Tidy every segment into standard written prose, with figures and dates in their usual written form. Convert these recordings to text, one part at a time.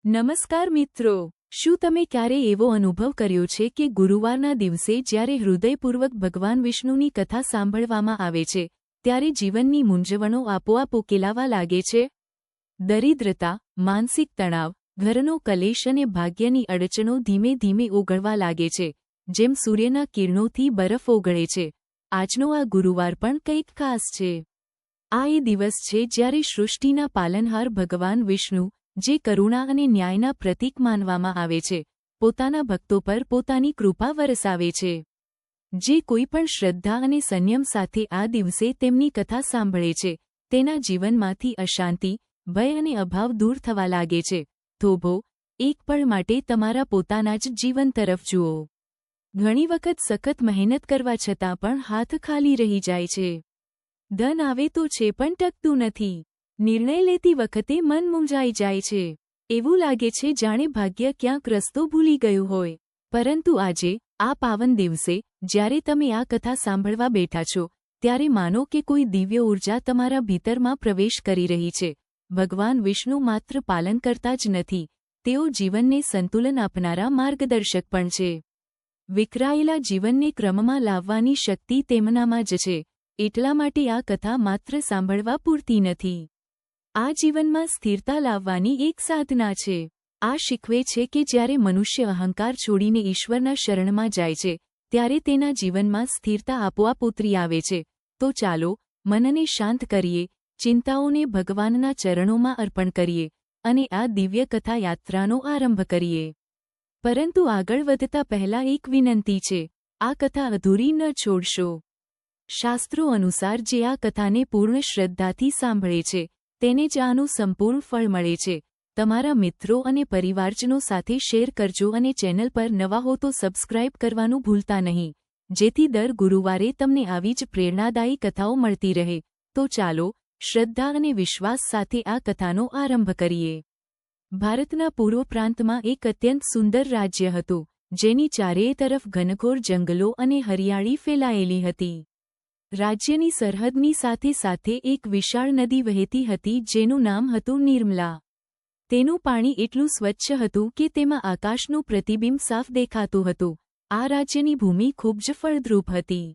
નમસ્કાર મિત્રો, શું તમે ક્યારે એવો અનુભવ કર્યો છે કે ગુરુવારના દિવસે જ્યારે હૃદયપૂર્વક ભગવાન વિષ્ણુની કથા સાંભળવામાં આવે છે ત્યારે જીવનની મૂંઝવણો આપોઆપ ઉકેલાવા લાગે છે? દરિદ્રતા, માનસિક તણાવ, ઘરનો કલેશ અને ભાગ્યની અડચણો ધીમે ધીમે ઓગળવા લાગે છે, જેમ સૂર્યના કિરણોથી બરફ ઓગળે છે. આજનો આ ગુરુવાર પણ કંઈક ખાસ છે. આ એ દિવસ છે જ્યારે સૃષ્ટિના પાલનહાર ભગવાન વિષ્ણુ, જે કરુણા અને ન્યાયના પ્રતીક માનવામાં આવે છે, પોતાના ભક્તો પર પોતાની કૃપા વરસાવે છે. જે કોઈ પણ શ્રદ્ધા અને સંયમ સાથે આ દિવસે તેમની કથા સાંભળે છે, તેના જીવનમાંથી અશાંતિ, ભય અને અભાવ દૂર થવા લાગે છે. થોભો, એક પળ માટે તમારા પોતાના જ જીવન તરફ જુઓ. ઘણી વખત સખત મહેનત કરવા છતાં પણ હાથ ખાલી રહી જાય છે. ધન આવે તો છે પણ ટકતું નથી. નિર્ણય લેતી વખતે મન મૂંઝાઈ જાય છે. એવું લાગે છે જાણે ભાગ્ય ક્યાંક રસ્તો ભૂલી ગયું હોય. પરંતુ આજે, આ પાવન દિવસે, જ્યારે તમે આ કથા સાંભળવા બેઠા છો, ત્યારે માનો કે કોઈ દિવ્ય ઊર્જા તમારા ભીતરમાં પ્રવેશ કરી રહી છે. ભગવાન વિષ્ણુ માત્ર પાલન કરતા જ નથી, તેઓ જીવનને સંતુલન આપનારા માર્ગદર્શક પણ છે. વિખરાયેલા જીવનને ક્રમમાં લાવવાની શક્તિ તેમનામાં જ છે. એટલા માટે આ કથા માત્ર સાંભળવા પૂરતી નથી. આ જીવનમાં સ્થિરતા લાવવાની એક સાધના છે. આ શીખવે છે કે જ્યારે મનુષ્ય અહંકાર છોડીને ઈશ્વરના શરણમાં જાય છે, ત્યારે તેના જીવનમાં સ્થિરતા આપોઆપ ઉતરી આવે છે. તો ચાલો, મનને શાંત કરીએ, ચિંતાઓને ભગવાનના ચરણોમાં અર્પણ કરીએ, અને આ દિવ્ય કથા યાત્રાનો આરંભ કરીએ. પરંતુ આગળ વધતા પહેલા એક વિનંતી છે. આ કથા અધૂરી ન છોડશો. શાસ્ત્રો અનુસાર જે આ કથાને પૂર્ણ શ્રદ્ધાથી સાંભળે છે, તેને જ આનું સંપૂર્ણ ફળ મળે છે. તમારા મિત્રો અને પરિવારજનો સાથે શેર કરજો અને ચેનલ પર નવા હો તો સબસ્ક્રાઇબ કરવાનું ભૂલતા નહીં, જેથી દર ગુરુવારે તમને આવી જ પ્રેરણાદાયી કથાઓ મળતી રહે. તો ચાલો, શ્રદ્ધા અને વિશ્વાસ સાથે આ કથાનો આરંભ કરીએ. ભારતના પૂર્વ પ્રાંતમાં એક અત્યંત સુંદર રાજ્ય હતું, જેની ચારેય તરફ ઘનઘોર જંગલો અને હરિયાળી ફેલાયેલી હતી. રાજ્યની સરહદની સાથે સાથે એક વિશાળ નદી વહેતી હતી જેનું નામ હતું નિર્મલા. તેનું પાણી એટલું સ્વચ્છ હતું કે તેમાં આકાશનું પ્રતિબિંબ સાફ દેખાતું હતું. આ રાજ્યની ભૂમિ ખૂબ જ ફળદ્રુપ હતી.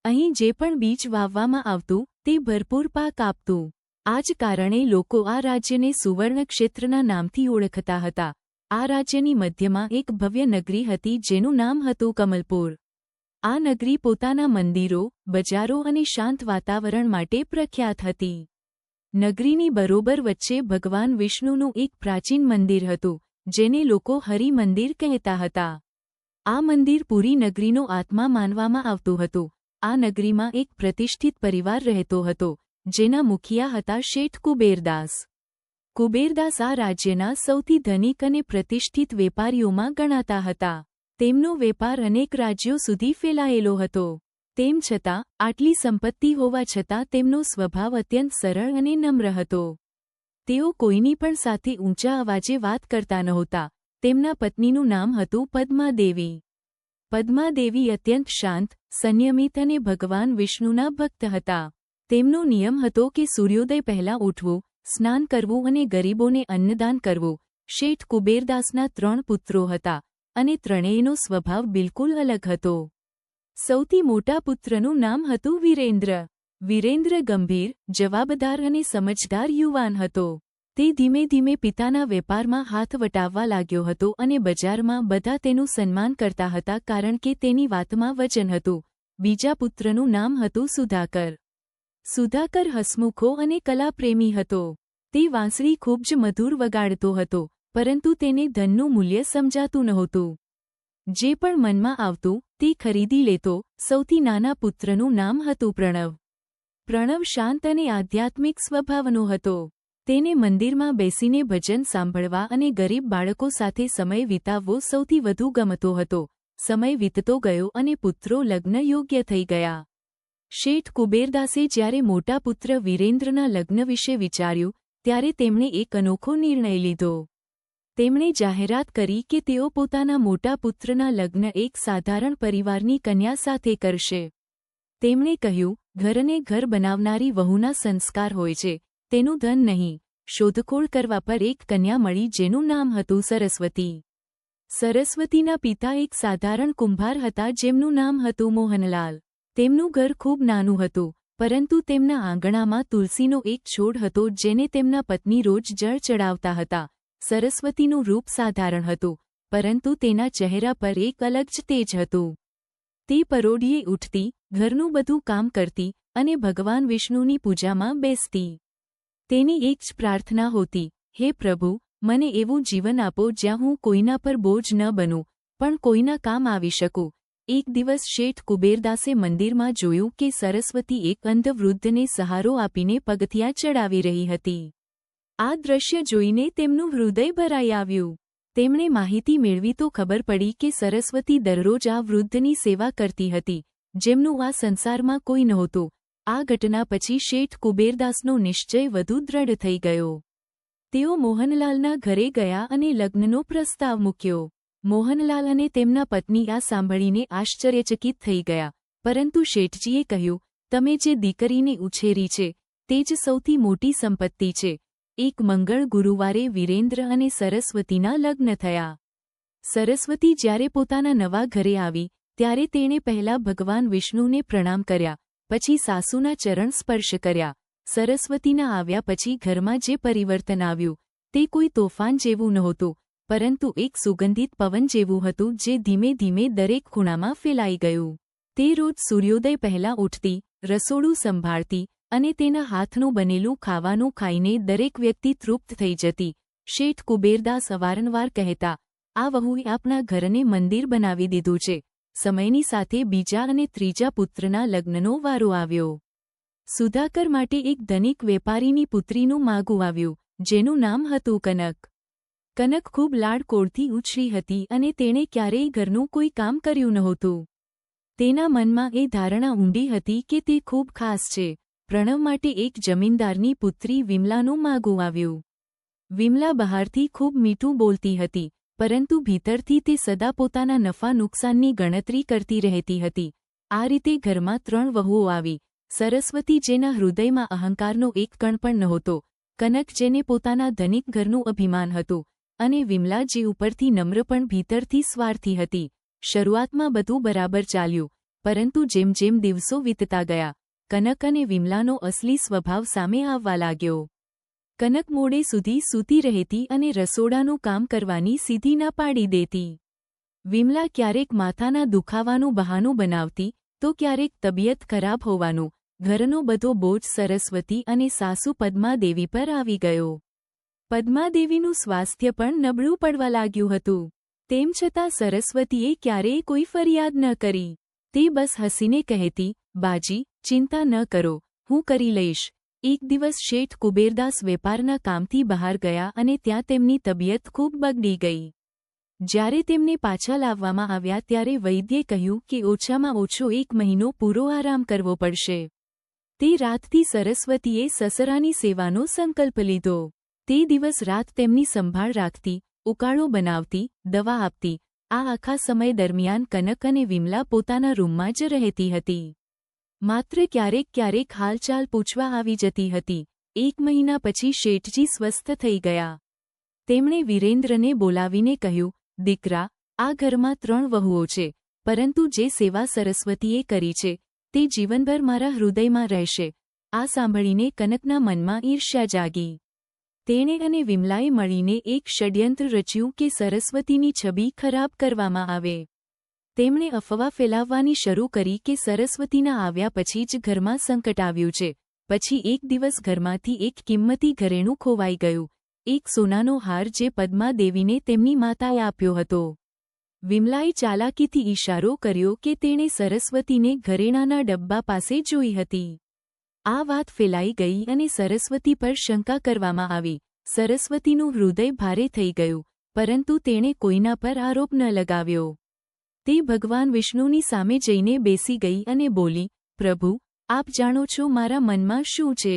અહીં જે પણ બીજ વાવવામાં આવતું, તે ભરપૂર પાક આપતું. આ જ કારણે લોકો આ રાજ્યને સુવર્ણ ક્ષેત્રના નામથી ઓળખતા હતા. આ રાજ્યની મધ્યમાં એક ભવ્ય નગરી હતી જેનું નામ હતું કમલપુર. આ નગરી પોતાના મંદિરો, બજારો અને શાંત વાતાવરણ માટે પ્રખ્યાત હતી. નગરીની બરોબર વચ્ચે ભગવાન વિષ્ણુનું એક પ્રાચીન મંદિર હતું, જેને લોકો હરિ મંદિર કહેતા હતા. આ મંદિર પૂરી નગરીનો આત્મા માનવામાં આવતું હતું. આ નગરીમાં એક પ્રતિષ્ઠિત પરિવાર રહેતો હતો, જેના મુખિયા હતા શેઠ કુબેરદાસ. કુબેરદાસ આ રાજ્યના સૌથી ધનિક અને પ્રતિષ્ઠિત વેપારીઓમાં ગણાતા હતા. તેમનો વેપાર અનેક રાજ્યો સુધી ફેલાયેલો હતો. તેમ છતાં, આટલી સંપત્તિ હોવા છતાં તેમનો સ્વભાવ અત્યંત સરળ અને નમ્ર હતો. તેઓ કોઈની પણ સાથે ઊંચા અવાજે વાત કરતા નહોતા. તેમના પત્નીનું નામ હતું પદ્માદેવી. પદ્માદેવી અત્યંત શાંત, સંયમિત અને ભગવાન વિષ્ણુના ભક્ત હતા. તેમનો નિયમ હતો કે સૂર્યોદય પહેલાં ઉઠવું, સ્નાન કરવું અને ગરીબોને અન્નદાન કરવું. શેઠ કુબેરદાસના 3 પુત્રો હતા, અને ત્રણેયનો સ્વભાવ બિલકુલ અલગ હતો. સૌથી મોટા પુત્રનું નામ હતું વીરેન્દ્ર. વીરેન્દ્ર ગંભીર, જવાબદાર અને સમજદાર યુવાન હતો. તે ધીમે ધીમે પિતાના વેપારમાં હાથ વટાવવા લાગ્યો હતો અને બજારમાં બધા તેનું સન્માન કરતા હતા કારણ કે તેની વાતમાં વચન હતું. બીજા પુત્રનું નામ હતું સુધાકર. સુધાકર હસમુખો અને કલાપ્રેમી હતો. તે વાંસળી ખૂબ જ મધુર વગાડતો હતો, પરંતુ તેને ધનનું મૂલ્ય સમજાતું નહોતું. જે પણ મનમાં આવતું, તે ખરીદી લેતો. સૌથી નાના પુત્રનું નામ હતું પ્રણવ. પ્રણવ શાંત અને આધ્યાત્મિક સ્વભાવનો હતો. તેને મંદિરમાં બેસીને ભજન સાંભળવા અને ગરીબ બાળકો સાથે સમય વિતાવવો સૌથી વધુ ગમતો હતો. સમય વીતતો ગયો અને પુત્રો લગ્ન યોગ્ય થઈ ગયા. શેઠ કુબેરદાસે જ્યારે મોટા પુત્ર વીરેન્દ્રના લગ્ન વિશે વિચાર્યું, ત્યારે તેમણે એક અનોખો નિર્ણય લીધો. તેમણે જાહેરાત કરી કે તેઓ પોતાના મોટા પુત્રના લગ્ન એક સાધારણ પરિવારની કન્યા સાથે કરશે. તેમણે કહ્યું, ઘરને ઘર બનાવનારી વહુના સંસ્કાર હોય છે, તેનું ધન નહીં. શોધખોળ કરવા પર એક કન્યા મળી જેનું નામ હતું સરસ્વતી. સરસ્વતીના પિતા એક સાધારણ કુંભાર હતા જેમનું નામ હતું મોહનલાલ. તેમનું ઘર ખૂબ નાનું હતું, પરંતુ તેમના આંગણામાં તુલસીનો એક છોડ હતો જેને તેમના પત્ની રોજ જળ ચડાવતા હતા. સરસ્વતીનું રૂપ સાધારણ હતું, પરંતુ તેના ચહેરા પર એક અલગ જ તેજ હતું. તે પરોઢિયે ઉઠતી, ઘરનું બધું કામ કરતી અને ભગવાન વિષ્ણુની પૂજામાં બેસતી. તેની એક જ પ્રાર્થના હોતી, હે પ્રભુ, મને એવું જીવન આપો જ્યાં હું કોઈના પર બોજ ન બનું, પણ કોઈના કામ આવી શકું. એક દિવસ શેઠ કુબેરદાસે મંદિરમાં જોયું કે સરસ્વતી એક અંધ વૃદ્ધને સહારો આપીને પગથિયાં ચડાવી રહી હતી. આ દ્રશ્ય જોઈને તેમનું હૃદય ભરાઈ આવ્યું. તેમણે માહિતી મેળવી તો ખબર પડી કે સરસ્વતી દરરોજ આ વૃદ્ધની સેવા કરતી હતી, જેમનું આ સંસારમાં કોઈ નહોતું. આ ઘટના પછી શેઠ કુબેરદાસનો નિશ્ચય વધુ દ્રઢ થઈ ગયો. તેઓ મોહનલાલના ઘરે ગયા અને લગ્નનો પ્રસ્તાવ મૂક્યો. મોહનલાલ અને તેમના પત્ની આ સાંભળીને આશ્ચર્યચકિત થઈ ગયા, પરંતુ શેઠજીએ કહ્યું, તમે જે દીકરીને ઉછેરી છે, તે જ સૌથી મોટી સંપત્તિ છે. એક મંગળ ગુરુવારે વિરેન્દ્ર અને સરસ્વતીના લગ્ન થયા. સરસ્વતી જ્યારે પોતાના નવા ઘરે આવી, ત્યારે તેણે પહેલા ભગવાન વિષ્ણુને પ્રણામ કર્યા, પછી સાસુના ચરણ સ્પર્શ કર્યા. સરસ્વતીના આવ્યા પછી ઘરમાં જે પરિવર્તન આવ્યું, તે કોઈ તોફાન જેવું નહોતું, પરંતુ એક સુગંધિત પવન જેવું હતું જે ધીમે ધીમે દરેક ખૂણામાં ફેલાઈ ગયું. તે રોજ સૂર્યોદય પહેલાં ઉઠતી, રસોડું સંભાળતી અને તેના હાથનું બનેલું ખાવાનું ખાઈને દરેક વ્યક્તિ તૃપ્ત થઈ જતી. શેઠ કુબેરદાસ અવારનવાર કહેતા, આ વહુએ આપણા ઘરને મંદિર બનાવી દીધું છે. સમયની સાથે બીજા અને ત્રીજા પુત્રના લગ્નનો વારો આવ્યો. સુધાકર માટે એક ધનિક વેપારીની પુત્રીનું માગું આવ્યું, જેનું નામ હતું કનક. કનક ખૂબ લાડકોડથી ઉછરી હતી અને તેણે ક્યારેય ઘરનું કોઈ કામ કર્યું નહોતું. તેના મનમાં એ ધારણા ઊંડી હતી કે તે ખૂબ ખાસ છે. પ્રણવ માટે એક જમીનદારની પુત્રી વિમલાનું માગું આવ્યું. વિમલા બહારથી ખૂબ મીઠું બોલતી હતી, પરંતુ ભીતરથી તે સદા પોતાના નફા નુકસાનની ગણતરી કરતી રહેતી હતી. આ રીતે ઘરમાં 3 વહુઓ આવી. સરસ્વતી જેના હૃદયમાં અહંકારનો એક કણ પણ નહોતો, કનક જેને પોતાના ધનિક ઘરનું અભિમાન હતું, અને વિમલા જે ઉપરથી નમ્ર પણ ભીતરથી સ્વાર્થી હતી. શરૂઆતમાં બધું બરાબર ચાલ્યું, પરંતુ જેમ જેમ દિવસો વીતતા ગયા, કનક અને વિમલાનો અસલી સ્વભાવ સામે આવવા લાગ્યો. કનક મોડે સુધી સૂતી રહેતી અને રસોડાનું કામ કરવાની સીધી ના પાડી દેતી. વિમલા ક્યારેક માથાના દુખાવાનું બહાનું બનાવતી, તો ક્યારેક તબિયત ખરાબ હોવાનું. ઘરનો બધો બોજ સરસ્વતી અને સાસુ પદ્માદેવી પર આવી ગયો. પદ્માદેવીનું સ્વાસ્થ્ય પણ નબળું પડવા લાગ્યું હતું. તેમ છતાં સરસ્વતીએ ક્યારેય કોઈ ફરિયાદ ન કરી. તે બસ હસીને કહેતી, બાજી, ચિંતા ન કરો, હું કરી લઈશ. એક દિવસ શેઠ કુબેરદાસ વેપારના કામથી બહાર ગયા અને ત્યાં તેમની તબિયત ખૂબ બગડી ગઈ. જ્યારે તેમને પાછા લાવવામાં આવ્યા ત્યારે વૈદ્યે કહ્યું કે ઓછામાં ઓછો 1 મહિનો પૂરો આરામ કરવો પડશે. તે રાતથી સરસ્વતીએ સસરાની સેવાનો સંકલ્પ લીધો. તે દિવસ રાત તેમની સંભાળ રાખતી, ઉકાળો બનાવતી, દવા આપતી. આ આખા સમય દરમિયાન કનક અને વિમલા પોતાના રૂમમાં જ રહેતી હતી. માત્ર ક્યારેક ક્યારેક હાલચાલ પૂછવા આવી જતી હતી. 1 મહિના પછી શેઠજી સ્વસ્થ થઈ ગયા. તેમણે વિરેન્દ્રને બોલાવીને કહ્યું, દીકરા, આ ઘરમાં 3 વહુઓ છે, પરંતુ જે સેવા સરસ્વતીએ કરી છે, તે જીવનભર મારા હૃદયમાં રહેશે. આ સાંભળીને કનકના મનમાં ઈર્ષ્યા જાગી. તેણે અને વિમલાએ મળીને એક ષડયંત્ર રચ્યું કે સરસ્વતીની છબી ખરાબ કરવામાં આવે. તેમણે અફવા ફેલાવવાની શરૂ કરી કે સરસ્વતીના આવ્યા પછી જ ઘરમાં સંકટ આવ્યું છે. પછી એક દિવસ ઘરમાંથી એક કિંમતી ઘરેણું ખોવાઈ ગયું. એક સોનાનો હાર જે પદ્માદેવીને તેમની માતાએ આપ્યો હતો. વિમલાએ ચાલાકીથી ઈશારો કર્યો કે તેણે સરસ્વતીને ઘરેણાના ડબ્બા પાસે જોઈ હતી. આ વાત ફેલાઈ ગઈ અને સરસ્વતી પર શંકા કરવામાં આવી. સરસ્વતીનું હૃદય ભારે થઈ ગયું, પરંતુ તેણે કોઈના પર આરોપ ન લગાવ્યો. તે ભગવાન વિષ્ણુની સામે જઈને બેસી ગઈ અને બોલી, પ્રભુ, આપ જાણો છો મારા મનમાં શું છે.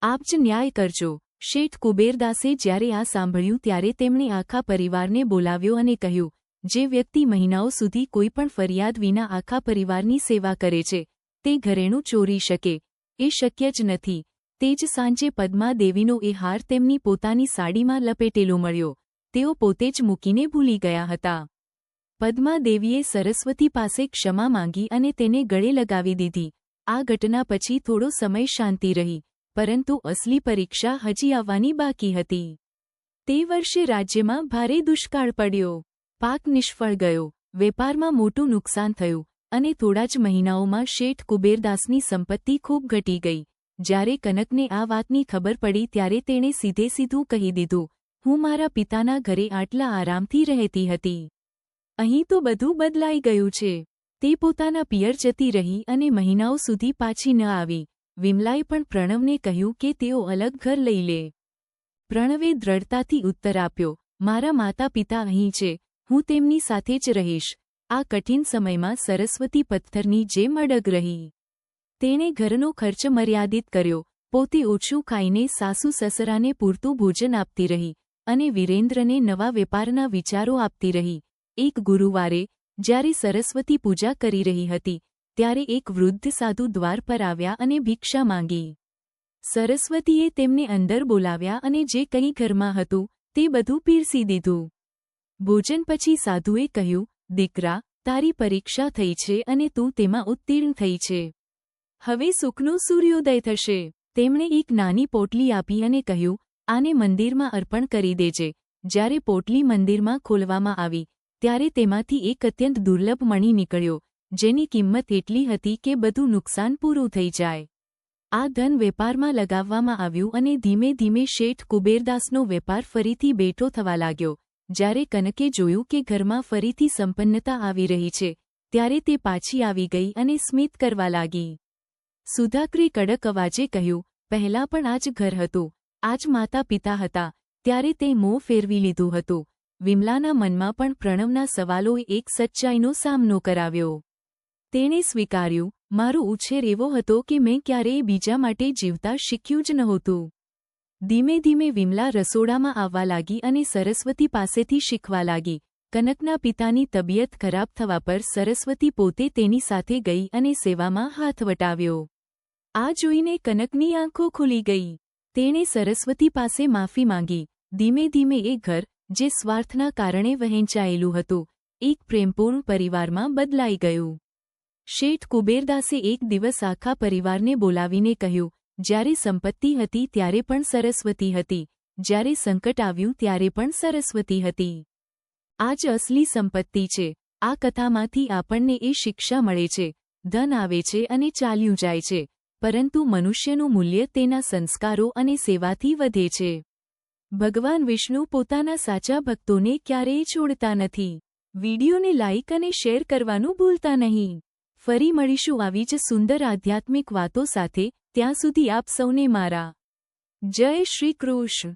આપ જ ન્યાય કરજો. શેઠ કુબેરદાસે જ્યારે આ સાંભળ્યું ત્યારે તેમણે આખા પરિવારને બોલાવ્યો અને કહ્યું, જે વ્યક્તિ મહિનાઓ સુધી કોઈ પણ ફરિયાદ વિના આખા પરિવારની સેવા કરે છે, તે ઘરેણું ચોરી શકે, એ શક્ય જ નથી. તે જ સાંજે પદ્માદેવીનો એ હાર તેમની પોતાની સાડીમાં લપેટેલો મળ્યો. તેઓ પોતે જ મૂકીને ભૂલી ગયા હતા. પદ્માદેવીએ સરસ્વતી પાસે ક્ષમા માંગી અને તેને ગળે લગાવી દીધી. આ ઘટના પછી થોડો સમય શાંતિ રહી, પરંતુ અસલી પરીક્ષા હજી આવવાની બાકી હતી. તે વર્ષે રાજ્યમાં ભારે દુષ્કાળ પડ્યો. પાક નિષ્ફળ ગયો, વેપારમાં મોટું નુકસાન થયું અને થોડા જ મહિનાઓમાં શેઠ કુબેરદાસની સંપત્તિ ખૂબ ઘટી ગઈ. જ્યારે કનકને આ વાતની ખબર પડી ત્યારે તેણે સીધે સીધું કહી દીધું, હું મારા પિતાના ઘરે આટલા આરામથી રહેતી હતી. અહીં તો બધું બદલાઈ ગયું છે. તે પોતાના પિયર જતી રહી અને મહિનાઓ સુધી પાછી ન આવી. વિમલાએ પણ પ્રણવને કહ્યું કે તેઓ અલગ ઘર લઈ લે. પ્રણવે દ્રઢતાથી ઉત્તર આપ્યો, મારા માતા પિતા અહીં છે, હું તેમની સાથે જ રહીશ. આ કઠિન સમયમાં સરસ્વતી પથ્થરની જેમ અડગ રહી. તેણે ઘરનો ખર્ચ મર્યાદિત કર્યો, પોતે ઓછું ખાઈને સાસુ સસરાને પૂરતું ભોજન આપતી રહી અને વિરેન્દ્રને નવા વેપારના વિચારો આપતી રહી. એક ગુરુવારે, જ્યારે સરસ્વતી પૂજા કરી રહી હતી, ત્યારે એક વૃદ્ધ સાધુ દ્વાર પર આવ્યા અને ભિક્ષા માંગી. સરસ્વતીએ તેમને અંદર બોલાવ્યા અને જે કંઈ ઘરમાં હતું તે બધું પીરસી દીધું. ભોજન પછી સાધુએ કહ્યું, દીકરા, તારી પરીક્ષા થઈ છે અને તું તેમાં ઉત્તીર્ણ થઈ છે. હવે સુખનો સૂર્યોદય થશે. તેમણે એક નાની પોટલી આપી અને કહ્યું, આને મંદિરમાં અર્પણ કરી દેજે. જ્યારે પોટલી મંદિરમાં ખોલવામાં આવી, ત્યારે તેમાંથી એક અત્યંત દુર્લભ મણિ નીકળ્યો, જેની કિંમત એટલી હતી કે બધું નુકસાન પૂરું થઈ જાય. આ ધન વેપારમાં લગાવવામાં આવ્યું અને ધીમે ધીમે શેઠ કુબેરદાસનો વેપાર ફરીથી બેઠો થવા લાગ્યો. જ્યારે કનકે જોયું કે ઘરમાં ફરીથી સંપન્નતા આવી રહી છે, ત્યારે તે પાછી આવી ગઈ અને સ્મિત કરવા લાગી. સુધાકરે કડક અવાજે કહ્યું, પહેલાં પણ આ જ ઘર હતું, આ જ માતા પિતા હતા. ત્યારે તે મોં ફેરવી લીધું હતું. વિમલાના મનમાં પણ પ્રણવના સવાલોએ એક સચ્ચાઈનો સામનો કરાવ્યો. તેણે સ્વીકાર્યું, મારો ઉછેર એવો હતો કે મેં ક્યારેય બીજા માટે જીવતા શીખ્યું જ નહોતું. ધીમે ધીમે વિમલા રસોડામાં આવવા લાગી અને સરસ્વતી પાસેથી શીખવા લાગી. કનકના પિતાની તબિયત ખરાબ થવા પર સરસ્વતી પોતે તેની સાથે ગઈ અને સેવામાં હાથ વટાવ્યો. આ જોઈને કનકની આંખો ખુલી ગઈ. તેણે સરસ્વતી પાસે માફી માંગી. ધીમે ધીમે એ ઘર, જે સ્વાર્થના કારણે વહેંચાયેલું હતું, એક પ્રેમપૂર્ણ પરિવારમાં બદલાઈ ગયું. શેઠ કુબેરદાસે એક દિવસ આખા પરિવારને બોલાવીને કહ્યું, જ્યારે સંપત્તિ હતી ત્યારે પણ સરસ્વતી હતી, જ્યારે સંકટ આવ્યું ત્યારે પણ સરસ્વતી હતી. આ જ અસલી સંપત્તિ છે. આ કથામાંથી આપણને એ શિક્ષા મળે છે, ધન આવે છે અને ચાલ્યું જાય છે, પરંતુ મનુષ્યનું મૂલ્ય તેના સંસ્કારો અને સેવાથી વધે છે. ભગવાન વિષ્ણુ પોતાના સાચા ભક્તોને ક્યારેય છોડતા નથી. વિડીયોને લાઇક અને શેર કરવાનું ભૂલતા નહીં. ફરી મળીશું આવી જ સુંદર આધ્યાત્મિક વાતો સાથે. ત્યાં સુધી આપ સૌને મારા જય શ્રી કૃષ્ણ.